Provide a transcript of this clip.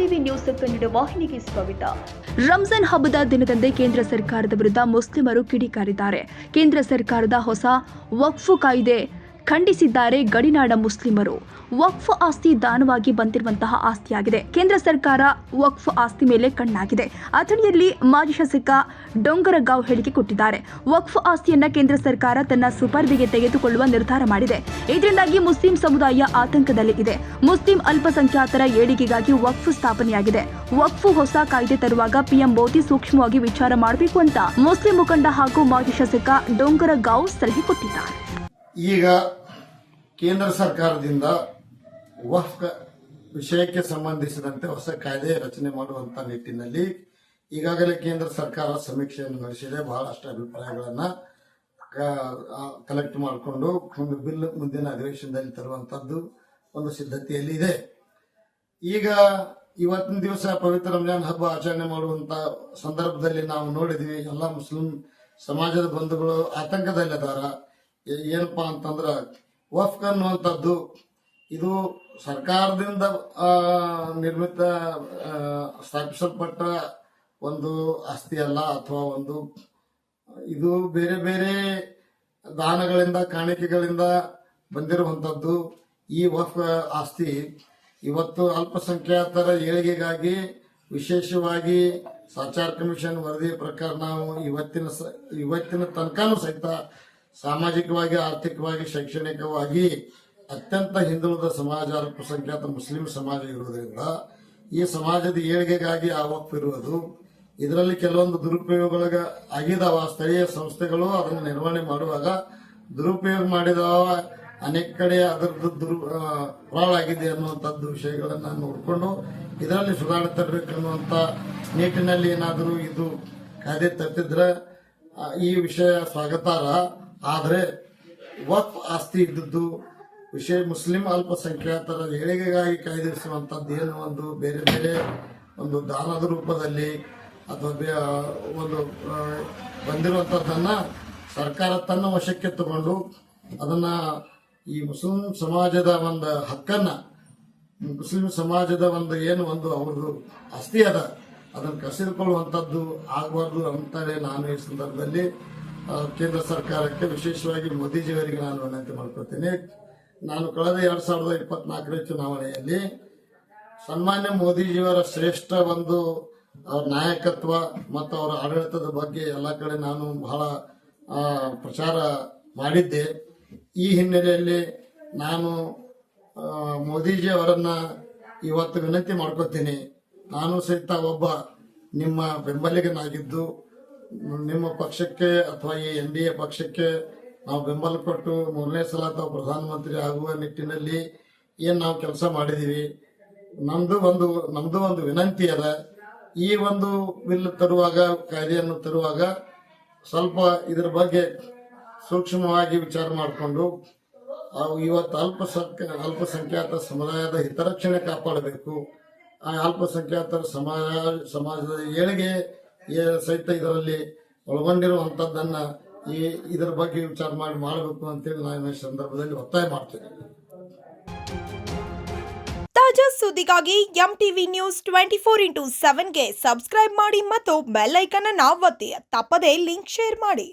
MTV news Kannada ವಾಹಿನಿಗೆ ಸ್ವಾಗತ. ರಂಜಾನ್ ಹಬ್ಬದ ದಿನದಂದೇ ಕೇಂದ್ರ ಸರ್ಕಾರದ ವಿರುದ್ಧ ಮುಸ್ಲಿಮರು ಕಿಡಿಕಾರಿದ್ದಾರೆ. ಕೇಂದ್ರ ಸರ್ಕಾರದ ಹೊಸ ವಕ್ಫ್ ಕಾಯ್ದೆ ಖಂಡಿಸಿದ್ದಾರೆ ಗಡಿನಾಡ ಮುಸ್ಲಿಮರು. ವಕ್ಫ್ ಆಸ್ತಿ ದಾನವಾಗಿ ಬಂದಿರುವಂತಹ ಆಸ್ತಿಯಾಗಿದೆ. ಕೇಂದ್ರ ಸರ್ಕಾರ ವಕ್ಫ್ ಆಸ್ತಿ ಮೇಲೆ ಕಣ್ಣಾಗಿದೆ. ಅಥಣಿಯಲ್ಲಿ ಮಾಜಿ ಶಾಸಕ ಡೊಂಗರಗಾಂವ್ ಹೇಳಿಕೆ ಕೊಟ್ಟಿದ್ದಾರೆ. ವಕ್ಫ್ ಆಸ್ತಿಯನ್ನ ಕೇಂದ್ರ ಸರ್ಕಾರ ತನ್ನ ಸುಪರ್ದಿಗೆ ತೆಗೆದುಕೊಳ್ಳುವ ನಿರ್ಧಾರ ಮಾಡಿದೆ. ಇದರಿಂದಾಗಿ ಮುಸ್ಲಿಂ ಸಮುದಾಯ ಆತಂಕದಲ್ಲಿ ಇದೆ. ಮುಸ್ಲಿಂ ಅಲ್ಪಸಂಖ್ಯಾತರ ಏಳಿಗೆಗಾಗಿ ವಕ್ಫ್ ಸ್ಥಾಪನೆಯಾಗಿದೆ. ವಕ್ಫ್ ಹೊಸ ಕಾಯ್ದೆ ತರುವಾಗ ಪಿಎಂ ಮೋದಿ ಸೂಕ್ಷ್ಮವಾಗಿ ವಿಚಾರ ಮಾಡಬೇಕು ಅಂತ ಮುಸ್ಲಿಂ ಮುಖಂಡ ಹಾಗೂ ಮಾಜಿ ಶಾಸಕ ಡೊಂಗರಗಾಂವ್ ಸಲಹೆ ಕೊಟ್ಟಿದ್ದಾರೆ. ಈಗ ಕೇಂದ್ರ ಸರ್ಕಾರದಿಂದ ವಕ್ಫ್ ವಿಷಯಕ್ಕೆ ಸಂಬಂಧಿಸಿದಂತೆ ಹೊಸ ಕಾಯ್ದೆ ರಚನೆ ಮಾಡುವಂತ ನಿಟ್ಟಿನಲ್ಲಿ ಈಗಾಗಲೇ ಕೇಂದ್ರ ಸರ್ಕಾರ ಸಮೀಕ್ಷೆಯನ್ನು ನಡೆಸಿದೆ. ಬಹಳಷ್ಟು ಅಭಿಪ್ರಾಯಗಳನ್ನ ಕಲೆಕ್ಟ್ ಮಾಡಿಕೊಂಡು ಒಂದು ಬಿಲ್ ಮುಂದಿನ ಅಧಿವೇಶನದಲ್ಲಿ ತರುವಂತದ್ದು ಒಂದು ಸಿದ್ಧತೆಯಲ್ಲಿ ಇದೆ. ಈಗ ಇವತ್ತಿನ ದಿವಸ ಪವಿತ್ರ ರಂಜಾನ್ ಹಬ್ಬ ಆಚರಣೆ ಮಾಡುವಂತ ಸಂದರ್ಭದಲ್ಲಿ ನಾವು ನೋಡಿದ್ವಿ, ಎಲ್ಲ ಮುಸ್ಲಿಂ ಸಮಾಜದ ಬಂಧುಗಳು ಆತಂಕದಲ್ಲಿದ್ದಾರ. ಏನಪ್ಪಾ ಅಂತಂದ್ರ ವಕ್ಫ್ ಅನ್ನುವಂಥದ್ದು ಇದು ಸರ್ಕಾರದಿಂದ ನಿರ್ಮಿತ ಸ್ಥಾಪಿಸಲ್ಪಟ್ಟ ಒಂದು ಆಸ್ತಿ ಅಲ್ಲ, ಅಥವಾ ಒಂದು ಇದು ಬೇರೆ ಬೇರೆ ದಾನಗಳಿಂದ ಕಾಣಿಕೆಗಳಿಂದ ಬಂದಿರುವಂತದ್ದು. ಈ ವಕ್ಫ್ ಆಸ್ತಿ ಇವತ್ತು ಅಲ್ಪಸಂಖ್ಯಾತರ ಏಳಿಗೆಗಾಗಿ ವಿಶೇಷವಾಗಿ ಸಾಚಾರ್ ಕಮಿಷನ್ ವರದಿಯ ಪ್ರಕಾರ ನಾವು ಇವತ್ತಿನ ತನಕನೂ ಸಹಿತ ಸಾಮಾಜಿಕವಾಗಿ, ಆರ್ಥಿಕವಾಗಿ, ಶೈಕ್ಷಣಿಕವಾಗಿ ಅತ್ಯಂತ ಹಿಂದುಳಿದ ಸಮಾಜ ಅಲ್ಪಸಂಖ್ಯಾತ ಮುಸ್ಲಿಂ ಸಮಾಜ ಇರುವುದರಿಂದ ಈ ಸಮಾಜದ ಏಳಿಗೆಗಾಗಿ ಆ ವಕ್ಫ್ ಇರುವುದು. ಇದರಲ್ಲಿ ಕೆಲವೊಂದು ದುರುಪಯೋಗಗಳು ಆಗಿದಾವ. ಸ್ಥಳೀಯ ಸಂಸ್ಥೆಗಳು ಅದನ್ನು ನಿರ್ವಹಣೆ ಮಾಡುವಾಗ ದುರುಪಯೋಗ ಮಾಡಿದಾವ. ಅನೇಕ ಕಡೆ ಅದರದ್ದು ಆಗಿದೆ ಅನ್ನುವಂಥದ್ದು ವಿಷಯಗಳನ್ನ ನೋಡಿಕೊಂಡು ಇದರಲ್ಲಿ ಸುಧಾರಣೆ ತರಬೇಕನ್ನುವಂತ ನಿಟ್ಟಿನಲ್ಲಿ ಏನಾದರೂ ಇದು ಕಾಯ್ದೆ ತಪ್ಪಿದ್ರೆ ಈ ವಿಷಯ ಸ್ವಾಗತಾರ್ಹ. ಆದರೆ ವಕ್ಫ್ ಆಸ್ತಿ ಇದ್ದದ್ದು ವಿಷಯ ಮುಸ್ಲಿಂ ಅಲ್ಪಸಂಖ್ಯಾತರ ಏಳಿಗೆಗಾಗಿ ಕಾಯ್ದಿರಿಸುವಂತದ್ದು ಏನು ಒಂದು ಬೇರೆ ಬೇರೆ ಒಂದು ದಾನದ ರೂಪದಲ್ಲಿ ಅಥವಾ ಒಂದು ಬಂದಿರುವಂತದ್ದನ್ನ ಸರ್ಕಾರ ತನ್ನ ವಶಕ್ಕೆ ತಗೊಂಡು ಅದನ್ನ ಈ ಮುಸ್ಲಿಂ ಸಮಾಜದ ಒಂದು ಹಕ್ಕನ್ನ, ಮುಸ್ಲಿಂ ಸಮಾಜದ ಒಂದು ಏನು ಒಂದು ಅವ್ರದ್ದು ಆಸ್ತಿ ಅದ ಅದನ್ನು ಕಸಿದುಕೊಳ್ಳುವಂತದ್ದು ಆಗಬಾರ್ದು ಅಂತೇಳಿ ನಾನು ಈ ಸಂದರ್ಭದಲ್ಲಿ ಕೇಂದ್ರ ಸರ್ಕಾರಕ್ಕೆ, ವಿಶೇಷವಾಗಿ ಮೋದಿಜಿಯವರಿಗೆ ನಾನು ವಿನಂತಿ ಮಾಡ್ಕೊತೀನಿ. ನಾನು ಕಳೆದ 2024ರ ಚುನಾವಣೆಯಲ್ಲಿ ಸನ್ಮಾನ್ಯ ಮೋದಿಜಿಯವರ ಶ್ರೇಷ್ಠ ಒಂದು ಅವರ ನಾಯಕತ್ವ ಮತ್ತು ಅವರ ಆಡಳಿತದ ಬಗ್ಗೆ ಎಲ್ಲ ಕಡೆ ನಾನು ಬಹಳ ಪ್ರಚಾರ ಮಾಡಿದ್ದೆ. ಈ ಹಿನ್ನೆಲೆಯಲ್ಲಿ ನಾನು ಮೋದಿಜಿ ಅವರನ್ನ ಇವತ್ತು ವಿನಂತಿ ಮಾಡ್ಕೊತೀನಿ. ನಾನು ಸಹಿತ ಒಬ್ಬ ನಿಮ್ಮ ಬೆಂಬಲಿಗನಾಗಿದ್ದು ನಿಮ್ಮ ಪಕ್ಷಕ್ಕೆ ಅಥವಾ ಈ NDA ಪಕ್ಷಕ್ಕೆ ನಾವು ಬೆಂಬಲ ಕೊಟ್ಟು 3ನೇ ಸಲ ತಾವು ಪ್ರಧಾನಮಂತ್ರಿ ಆಗುವ ನಿಟ್ಟಿನಲ್ಲಿ ಏನ್ ನಾವು ಕೆಲಸ ಮಾಡಿದೀವಿ. ನಮ್ದು ಒಂದು ವಿನಂತಿ ಅದ. ಈ ಒಂದು ಬಿಲ್ ತರುವಾಗ, ಕಾಯ್ದೆಯನ್ನು ತರುವಾಗ ಸ್ವಲ್ಪ ಇದರ ಬಗ್ಗೆ ಸೂಕ್ಷ್ಮವಾಗಿ ವಿಚಾರ ಮಾಡಿಕೊಂಡು ಇವತ್ತು ಅಲ್ಪಸಂಖ್ಯಾತ ಸಮುದಾಯದ ಹಿತರಕ್ಷಣೆ ಕಾಪಾಡಬೇಕು. ಆ ಅಲ್ಪಸಂಖ್ಯಾತರ ಸಮಾಜದ ಏಳಿಗೆ ಸಹಿತ ಇದರಲ್ಲಿ ಒಳಗೊಂಡಿರುವಂತದ್ದನ್ನ ಇದರ ಬಗ್ಗೆ ವಿಚಾರ ಮಾಡಬೇಕು ಅಂತೇಳಿ ನಾನು ಈ ಸಂದರ್ಭದಲ್ಲಿ ಒತ್ತಾಯ ಮಾಡ್ತೇನೆ. ತಾಜಾ ಸುದ್ದಿಗಾಗಿ MTV ನ್ಯೂಸ್ 24x7ಗೆ ಸಬ್ಸ್ಕ್ರೈಬ್ ಮಾಡಿ ಮತ್ತು ಬೆಲ್ ಐಕಾನ್ ಅನ್ನು ಒತ್ತಿ. ತಪ್ಪದೇ ಲಿಂಕ್ ಶೇರ್ ಮಾಡಿ.